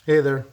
Hey there.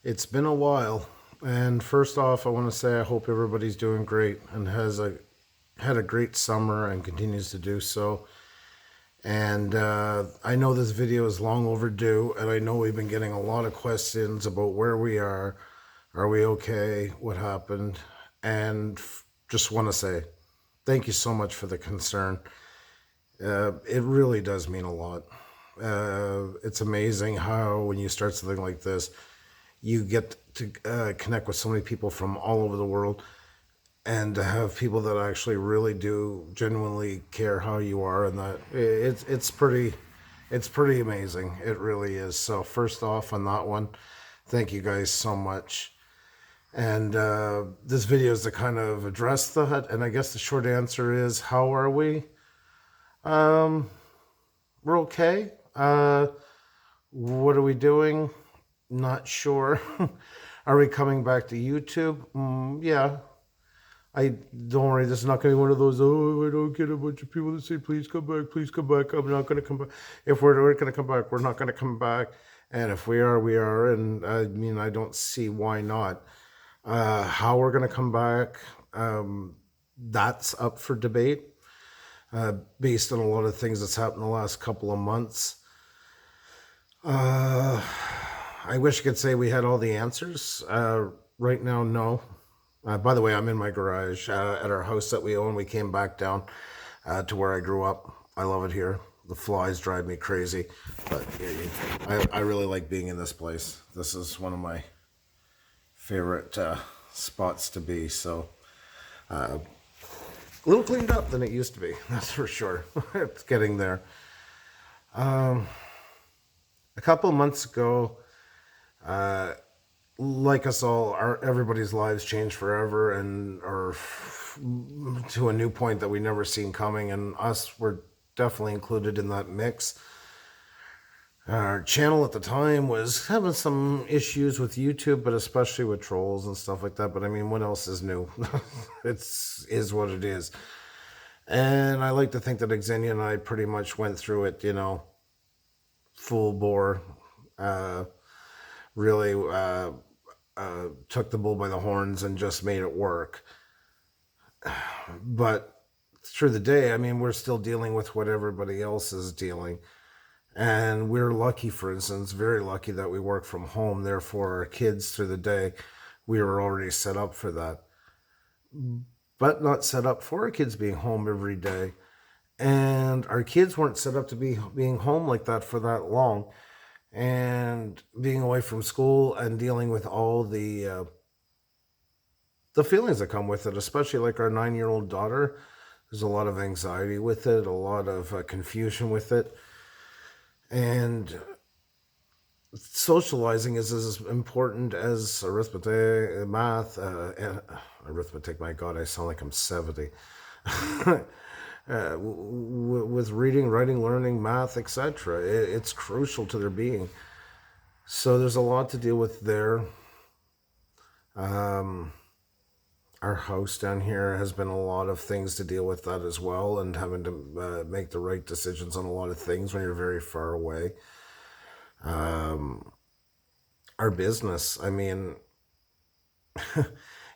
It's been a while. And first off, I want to say I hope everybody's doing great and had a great summer and continues to do so. And I know this video is long overdue, and I know we've been getting a lot of questions about where we are. Are we okay? What happened? And just want to say thank you so much for the concern. It really does mean a lot. It's amazing how when you start something like this, you get to connect with so many people from all over the world, and to have people that actually really do genuinely care how you are, and that it's pretty amazing. It really is. So first off, on that one, thank you guys so much. And this video is to kind of address that. And I guess the short answer is, how are we? We're okay. What are we doing? Not sure. Are we coming back to YouTube? Yeah. I don't worry. This is not going to be one of those. Oh, I don't get a bunch of people that say, "Please come back, please come back." I'm not going to come back. If we're going to come back, we're not going to come back. And if we are, we are. And I mean, I don't see why not. How we're going to come back, that's up for debate, based on a lot of things that's happened the last couple of months. I wish I could say we had all the answers. Right now, no. By the way, I'm in my garage at our house that we own. We came back down to where I grew up. I love it here. The flies drive me crazy, but I really like being in this place. This is one of my favorite spots to be. So a little cleaned up than it used to be, that's for sure. It's getting there. A couple of months ago, like us all, everybody's lives changed forever, and or to a new point that we never seen coming, and us were definitely included in that mix. Our channel at the time was having some issues with YouTube, but especially with trolls and stuff like that. But I mean, what else is new? It's is what it is. And I like to think that Xenia and I pretty much went through it, full bore. Really took the bull by the horns and just made it work. But through the day, I mean, we're still dealing with what everybody else is dealing. And we're lucky, for instance, very lucky that we work from home. Therefore, our kids through the day, we were already set up for that. But not set up for our kids being home every day. And our kids weren't set up to be being home like that for that long. And being away from school and dealing with all the feelings that come with it, especially like our 9-year-old daughter. There's a lot of anxiety with it, a lot of confusion with it, and socializing is as important as arithmetic, math, arithmetic. My God, I sound like I'm 70. With reading, writing, learning, math, etc. It's crucial to their being. So there's a lot to deal with there. Our house down here has been a lot of things to deal with that as well, and having to make the right decisions on a lot of things when you're very far away. Our business, I mean,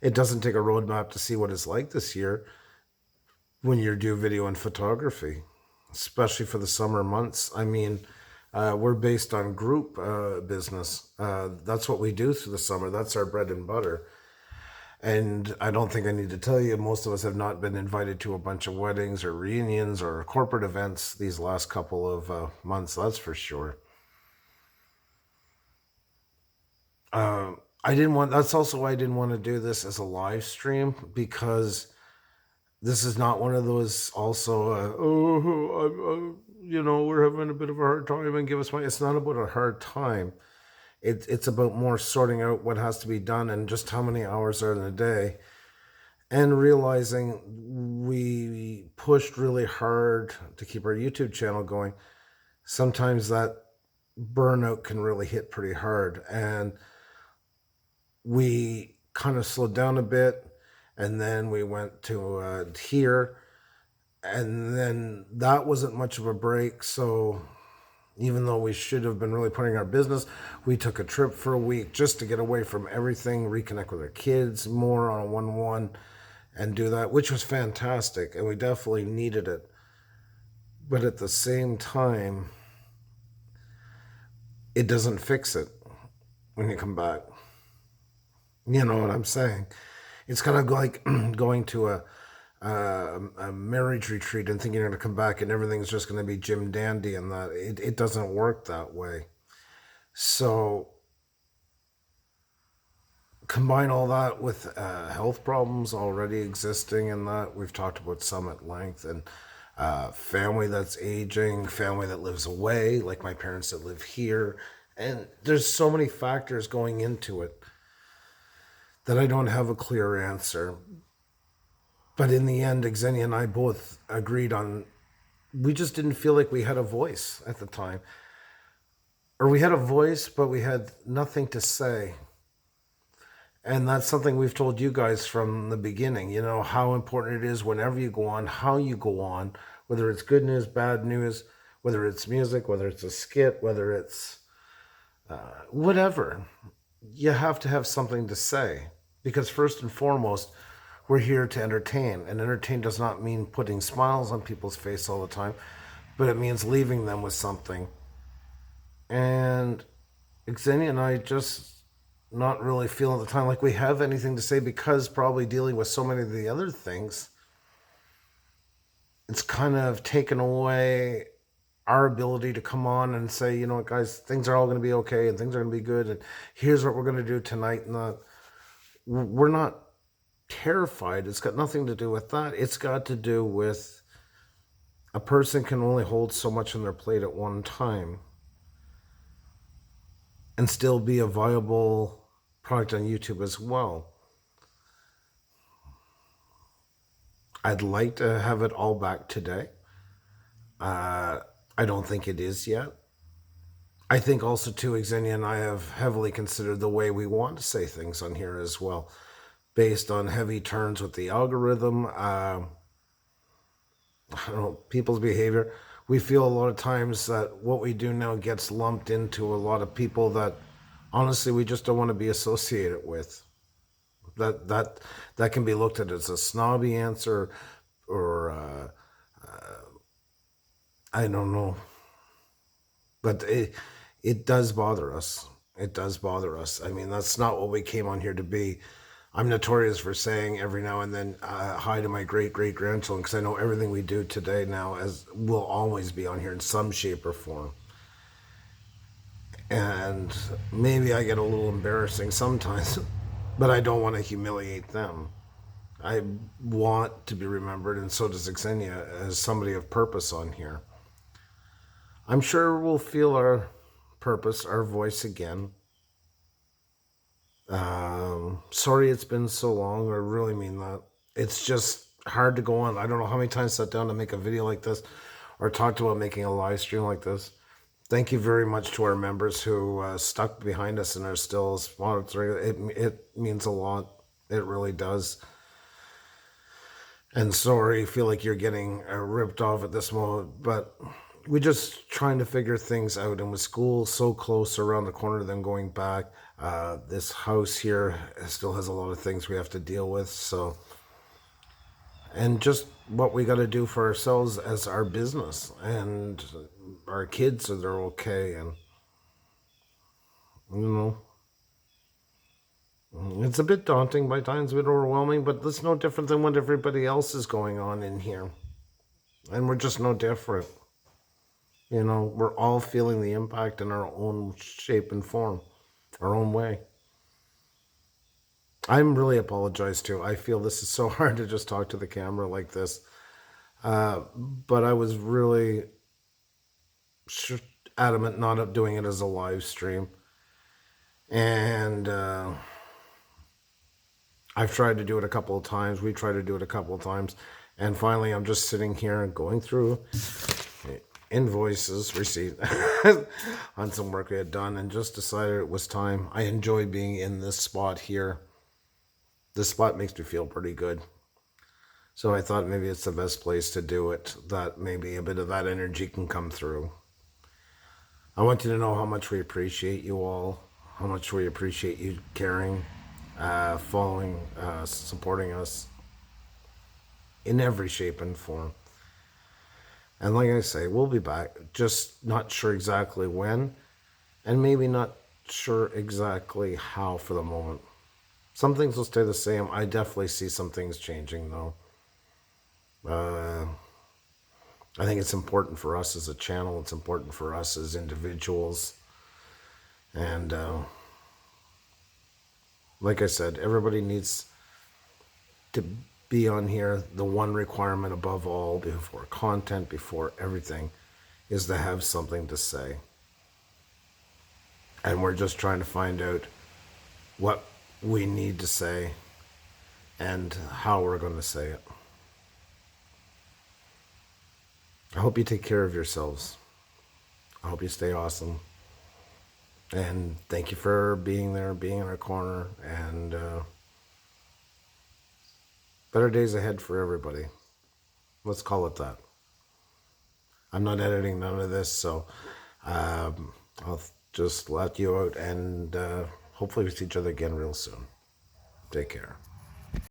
it doesn't take a roadmap to see what it's like this year when you do video and photography, especially for the summer months. I mean, we're based on group business. That's what we do through the summer. That's our bread and butter. And I don't think I need to tell you, most of us have not been invited to a bunch of weddings or reunions or corporate events these last couple of months, that's for sure. That's also why I didn't want to do this as a live stream, because this is not one of those also, we're having a bit of a hard time and give us money. It's not about a hard time. It's about more sorting out what has to be done and just how many hours are in a day, and realizing we pushed really hard to keep our YouTube channel going. Sometimes that burnout can really hit pretty hard, and we kind of slowed down a bit, and then we went to here, and then that wasn't much of a break. So Even though we should have been really putting our business, we took a trip for a week just to get away from everything, reconnect with our kids more on a one-on-one and do that, which was fantastic. And we definitely needed it. But at the same time, it doesn't fix it when you come back. You know what I'm saying? It's kind of like going to a marriage retreat and thinking you're going to come back and everything's just going to be Jim Dandy, and that it doesn't work that way. So combine all that with health problems already existing, and that we've talked about some at length, and family that's aging, family that lives away, like my parents that live here, and there's so many factors going into it that I don't have a clear answer. But in the end, Xenia and I both agreed on we just didn't feel like we had a voice at the time. Or we had a voice, but we had nothing to say. And that's something we've told you guys from the beginning, you know, how important it is whenever you go on, how you go on, whether it's good news, bad news, whether it's music, whether it's a skit, whether it's whatever. You have to have something to say. Because first and foremost, we're here to entertain. And entertain does not mean putting smiles on people's face all the time, but it means leaving them with something. And Xenia and I just not really feel at the time like we have anything to say, because probably dealing with so many of the other things, it's kind of taken away our ability to come on and say, you know what, guys, things are all going to be okay and things are going to be good. And here's what we're going to do tonight. And we're not terrified. It's got nothing to do with that. It's got to do with a person can only hold so much on their plate at one time and still be a viable product on YouTube as well. I'd like to have it all back today. I don't think it is yet. I think also too, Xenia and I have heavily considered the way we want to say things on here as well, based on heavy turns with the algorithm. I don't know, people's behavior. We feel a lot of times that what we do now gets lumped into a lot of people that honestly we just don't want to be associated with. That can be looked at as a snobby answer, or I don't know. But it does bother us. It does bother us. I mean, that's not what we came on here to be. I'm notorious for saying every now and then hi to my great-great-grandchildren, because I know everything we do today now will always be on here in some shape or form. And maybe I get a little embarrassing sometimes, but I don't want to humiliate them. I want to be remembered, and so does Xenia, as somebody of purpose on here. I'm sure we'll feel our purpose, our voice again. Sorry it's been so long. I really mean that. It's just hard to go on. I don't know how many times I sat down to make a video like this or talked about making a live stream like this. Thank you very much to our members who stuck behind us and are still sponsoring. It means a lot. It really does. And sorry, feel like you're getting ripped off at this moment, but we're just trying to figure things out. And with school so close around the corner, then going back, this house here still has a lot of things we have to deal with. So, and just what we got to do for ourselves as our business and our kids, so they're okay. And you know, it's a bit daunting by times, a bit overwhelming, but that's no different than what everybody else is going on in here. And we're just no different. You know, we're all feeling the impact in our own shape and form, our own way. I'm really apologize too. I feel this is so hard to just talk to the camera like this. But I was really adamant not of doing it as a live stream. And I've tried to do it a couple of times. We tried to do it a couple of times. And finally, I'm just sitting here and going through invoices received on some work we had done, and just decided it was time. I enjoy being in this spot here. This spot makes me feel pretty good. So I thought maybe it's the best place to do it, that maybe a bit of that energy can come through. I want you to know how much we appreciate you all, how much we appreciate you caring, following, supporting us in every shape and form. And like I say, we'll be back. Just not sure exactly when, and maybe not sure exactly how for the moment. Some things will stay the same. I definitely see some things changing, though. Uh, I think it's important for us as a channel. It's important for us as individuals. And like I said, everybody needs to be on here. The one requirement above all, before content, before everything, is to have something to say. And we're just trying to find out what we need to say and how we're going to say it. I hope you take care of yourselves. I hope you stay awesome. And thank you for being there, being in our corner, and better days ahead for everybody. Let's call it that. I'm not editing none of this, so I'll just let you out, and hopefully we see each other again real soon. Take care.